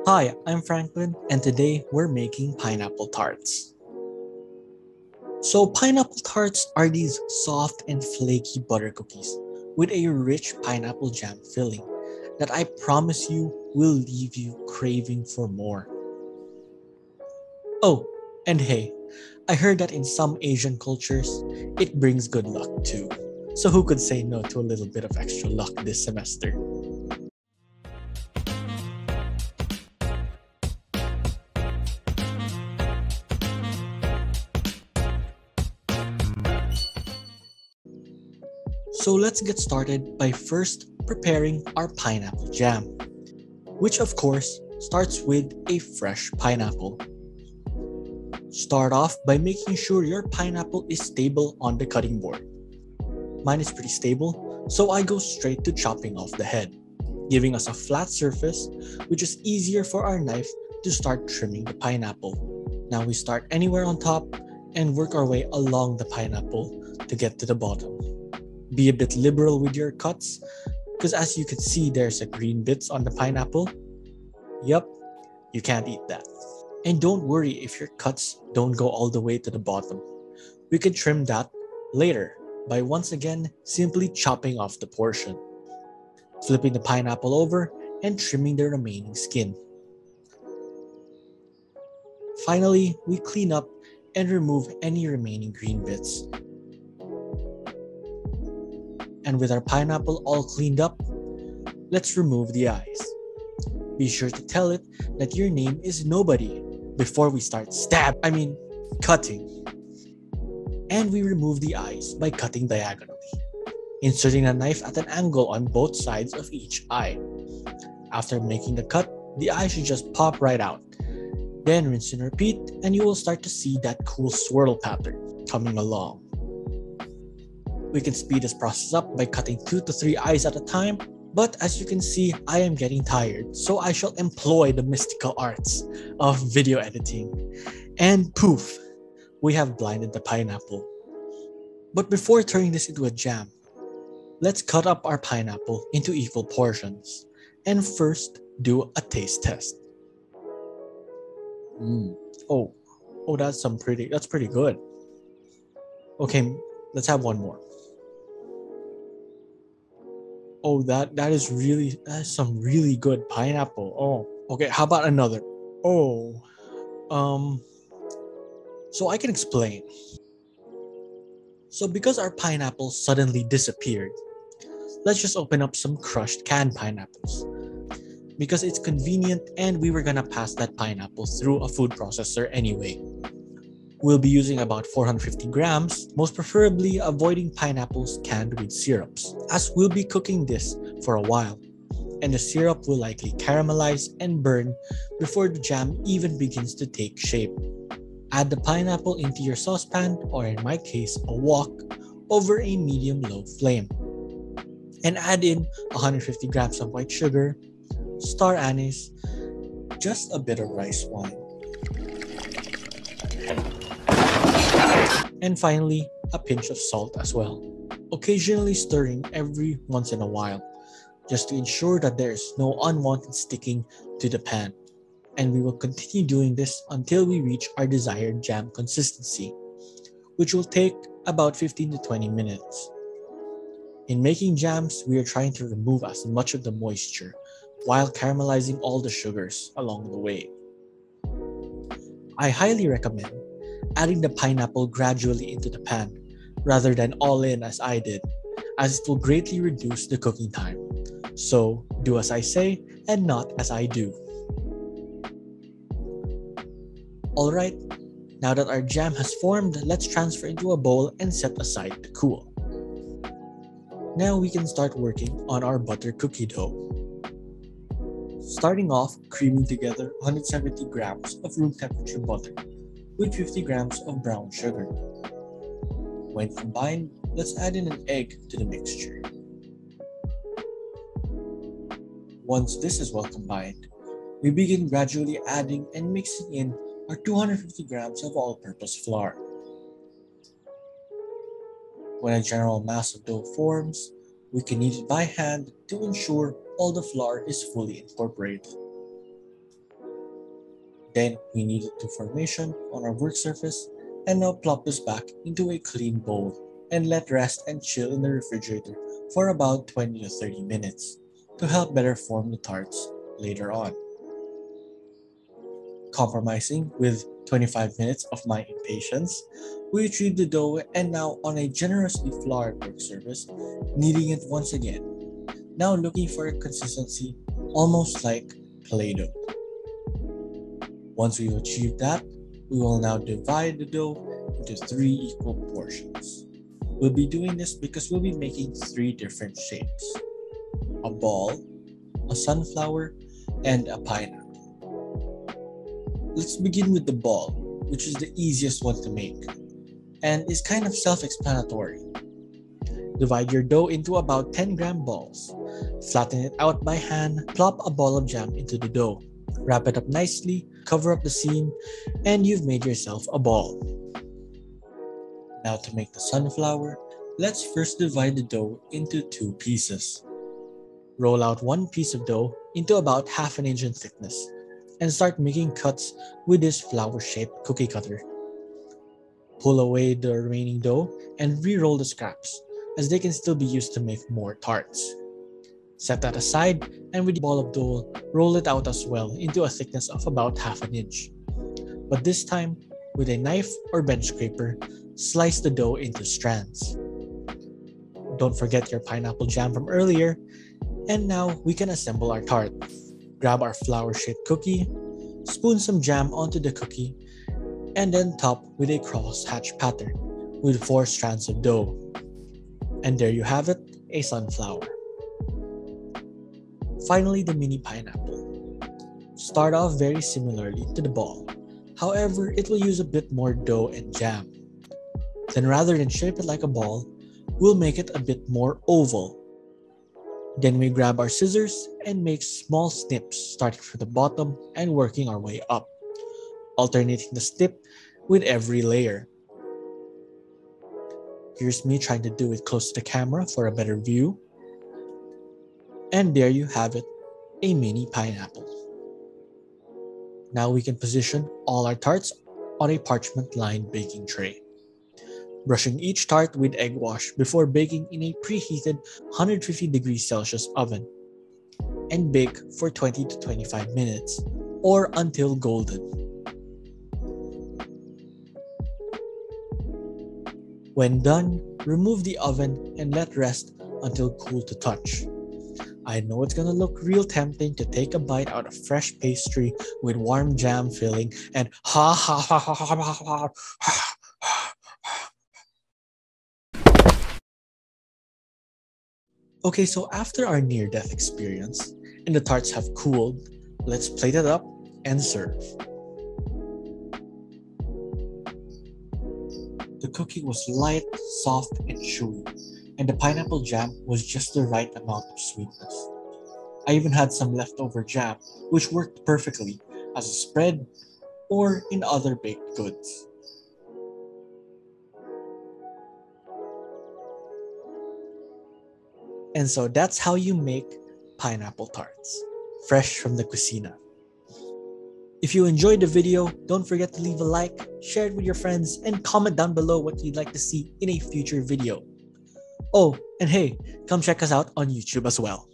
Hi, I'm Franklin, and today we're making pineapple tarts. So pineapple tarts are these soft and flaky butter cookies with a rich pineapple jam filling that I promise you will leave you craving for more. Oh, and hey, I heard that in some Asian cultures, it brings good luck too. So who could say no to a little bit of extra luck this semester? So let's get started by first preparing our pineapple jam, which of course starts with a fresh pineapple. Start off by making sure your pineapple is stable on the cutting board. Mine is pretty stable, so I go straight to chopping off the head, giving us a flat surface, which is easier for our knife to start trimming the pineapple. Now we start anywhere on top and work our way along the pineapple to get to the bottom. Be a bit liberal with your cuts, because as you can see, there's a green bits on the pineapple. Yup, you can't eat that. And don't worry if your cuts don't go all the way to the bottom. We can trim that later by once again simply chopping off the portion, flipping the pineapple over and trimming the remaining skin. Finally, we clean up and remove any remaining green bits. And with our pineapple all cleaned up, let's remove the eyes. Be sure to tell it that your name is Nobody before we start cutting. And we remove the eyes by cutting diagonally, inserting a knife at an angle on both sides of each eye. After making the cut, the eye should just pop right out. Then rinse and repeat, and you will start to see that cool swirl pattern coming along. We can speed this process up by cutting 2 to 3 eyes at a time, but as you can see, I am getting tired, so I shall employ the mystical arts of video editing. And poof, we have blinded the pineapple. But before turning this into a jam, let's cut up our pineapple into equal portions, and first do a taste test. Oh, that's pretty good. Okay, let's have one more. Oh, that is some really good pineapple. Oh, okay, how about another? Oh, so I can explain. So because our pineapple suddenly disappeared, let's just open up some crushed canned pineapples. Because it's convenient and we were gonna pass that pineapple through a food processor anyway. We'll be using about 450 grams, most preferably avoiding pineapples canned with syrups, as we'll be cooking this for a while, and the syrup will likely caramelize and burn before the jam even begins to take shape. Add the pineapple into your saucepan, or in my case, a wok, over a medium-low flame. And add in 150 grams of white sugar, star anise, just a bit of rice wine. And finally, a pinch of salt as well. Occasionally stirring every once in a while, just to ensure that there is no unwanted sticking to the pan. And we will continue doing this until we reach our desired jam consistency, which will take about 15 to 20 minutes. In making jams, we are trying to remove as much of the moisture while caramelizing all the sugars along the way. I highly recommend adding the pineapple gradually into the pan rather than all in as I did, as it will greatly reduce the cooking time. So do as I say and not as I do. Alright, now that our jam has formed, let's transfer into a bowl and set aside to cool. Now we can start working on our butter cookie dough. Starting off, creaming together 170 grams of room temperature butter with 50 grams of brown sugar. When combined, let's add in an egg to the mixture. Once this is well combined, we begin gradually adding and mixing in our 250 grams of all-purpose flour. When a general mass of dough forms, we can knead it by hand to ensure all the flour is fully incorporated. Then we knead it to formation on our work surface, and now plop this back into a clean bowl and let rest and chill in the refrigerator for about 20 to 30 minutes to help better form the tarts later on. Compromising with 25 minutes of my impatience, we retrieve the dough and now on a generously floured work surface, kneading it once again. Now looking for a consistency almost like Play-Doh. Once we've achieved that, we will now divide the dough into 3 equal portions. We'll be doing this because we'll be making 3 different shapes: a ball, a sunflower, and a pineapple. Let's begin with the ball, which is the easiest one to make and is kind of self-explanatory. Divide your dough into about 10-gram balls. Flatten it out by hand, plop a ball of jam into the dough. Wrap it up nicely, cover up the seam, and you've made yourself a ball. Now to make the sunflower, let's first divide the dough into 2 pieces. Roll out 1 piece of dough into about 1/2 inch in thickness and start making cuts with this flower-shaped cookie cutter. Pull away the remaining dough and re-roll the scraps, as they can still be used to make more tarts. Set that aside, and with the ball of dough, roll it out as well into a thickness of about 1/2 inch. But this time, with a knife or bench scraper, slice the dough into strands. Don't forget your pineapple jam from earlier, and now we can assemble our tart. Grab our flower-shaped cookie, spoon some jam onto the cookie, and then top with a cross-hatch pattern with 4 strands of dough. And there you have it, a sunflower. Finally, the mini pineapple. Start off very similarly to the ball. However, it will use a bit more dough and jam. Then rather than shape it like a ball, we'll make it a bit more oval. Then we grab our scissors and make small snips starting from the bottom and working our way up, alternating the snip with every layer. Here's me trying to do it close to the camera for a better view. And there you have it, a mini pineapple. Now we can position all our tarts on a parchment-lined baking tray. Brushing each tart with egg wash before baking in a preheated 150 degrees Celsius oven. And bake for 20 to 25 minutes, or until golden. When done, remove the oven and let rest until cool to touch. I know it's gonna look real tempting to take a bite out of fresh pastry with warm jam filling and ha ha ha ha ha ha ha. Okay, so after our near-death experience and the tarts have cooled, let's plate it up and serve. The cookie was light, soft, and chewy, and the pineapple jam was just the right amount of sweetness. I even had some leftover jam, which worked perfectly as a spread or in other baked goods. And so that's how you make pineapple tarts, fresh from the Cuisina. If you enjoyed the video, don't forget to leave a like, share it with your friends, and comment down below what you'd like to see in a future video. Oh, and hey, come check us out on YouTube as well.